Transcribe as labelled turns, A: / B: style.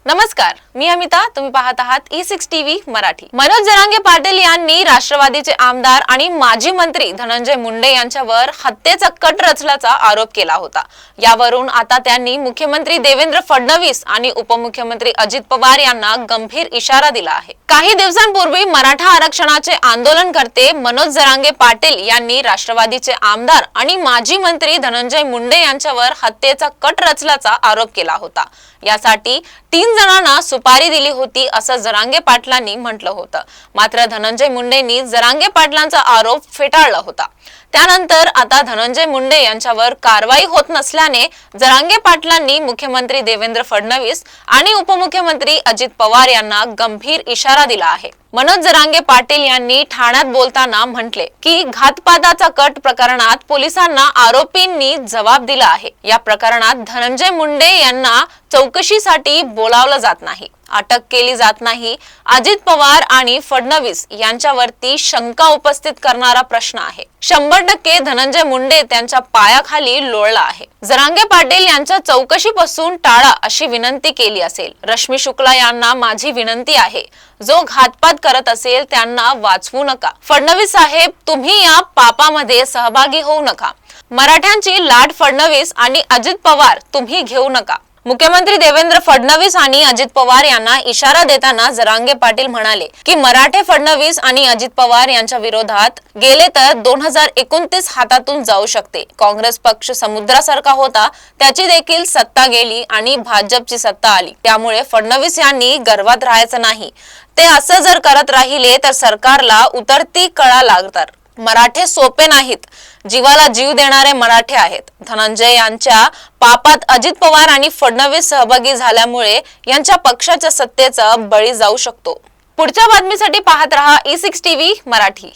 A: नमस्कार, मी अमिता. तुम्ही पाहत आहात E6 टीव्ही मराठी. मनोज जरांगे पाटील यांनी राष्ट्रवादीचे आमदार आणि माजी मंत्री धनंजय मुंडे यांच्यावर हत्येचा कट रचल्याचा आरोप केला होता. यावरून आता त्यांनी मुख्यमंत्री देवेंद्र फडणवीस आणि उपमुख्यमंत्री अजित पवार यांना गंभीर इशारा दिला आहे. काही दिवसांपूर्वी मराठा आरक्षणाचे आंदोलनकर्ते मनोज जरांगे पाटील यांनी राष्ट्रवादीचे आमदार आणि माजी मंत्री धनंजय मुंडे यांच्यावर हत्येचा कट रचल्याचा आरोप केला होता. यासाठी 3 जणांना सुपारी दिली होती असं जरांगे पाटलांनी म्हटलं होतं. मात्र धनंजय मुंडेंनी जरांगे पाटलांचा आरोप फेटाळला होता. त्यानंतर आता धनंजय मुंडे यांच्यावर कारवाई होत नसल्याने जरांगे पाटलांनी मुख्यमंत्री देवेंद्र फडणवीस आणि उपमुख्यमंत्री अजित पवार यांना गंभीर इशारा दिला आहे. मनोज जरांगे पाटील यांनी ठाण्यात बोलताना म्हटले की घातपाताचा कट प्रकरणात पोलिसांना आरोपींनी जबाब दिला आहे. या प्रकरणात धनंजय मुंडे यांना चौकशीसाठी बोलावलं जात नाही, अटक केली जात नाही. अजित पवार आणि फडणवीस यांच्यावरती शंका उपस्थित करणारा प्रश्न आहे. 100% धनंजय मुंडे त्यांच्या पायाखाली लोळला आहे. जरांगे पाटील यांच्या चौकशीपासून टाळा अशी विनंती केली असेल. रश्मी शुक्ला यांना माझी विनंती आहे, जो घातपात करत असेल त्यांना वाचवू नका. फडणवीस साहेब, तुम्ही या पापामध्ये सहभागी होऊ नका. मराठ्यांची लाट फडणवीस आणि अजित पवार तुम्ही घेऊ नका. मुख्यमंत्री देवेंद्र फडणवीस आणि अजित पवार यांना इशारा देताना जरांगे पाटील म्हणाले की मराठे फडणवीस आणि अजित पवार यांच्या विरोधात गेले तर 2029 हातातून जाऊ शकते. काँग्रेस पक्ष समुद्रासारखा होता, त्याची देखील सत्ता गेली आणि भाजपची सत्ता आली. त्यामुळे फडणवीस यांनी गर्वात राहायचं नाही. ते असं जर करत राहिले तर सरकारला उतरती कळा लागतात. मराठे सोपे नाहीत, जीवाला जीव देणारे मराठे आहेत. धनंजय यांच्या पापात अजित पवार आणि फडणवीस सहभागी झाल्यामुळे यांच्या पक्षाच्या सत्तेचा बळी जाऊ शकतो. पुढच्या बातमीसाठी पाहत रहा E6 टीव्ही मराठी.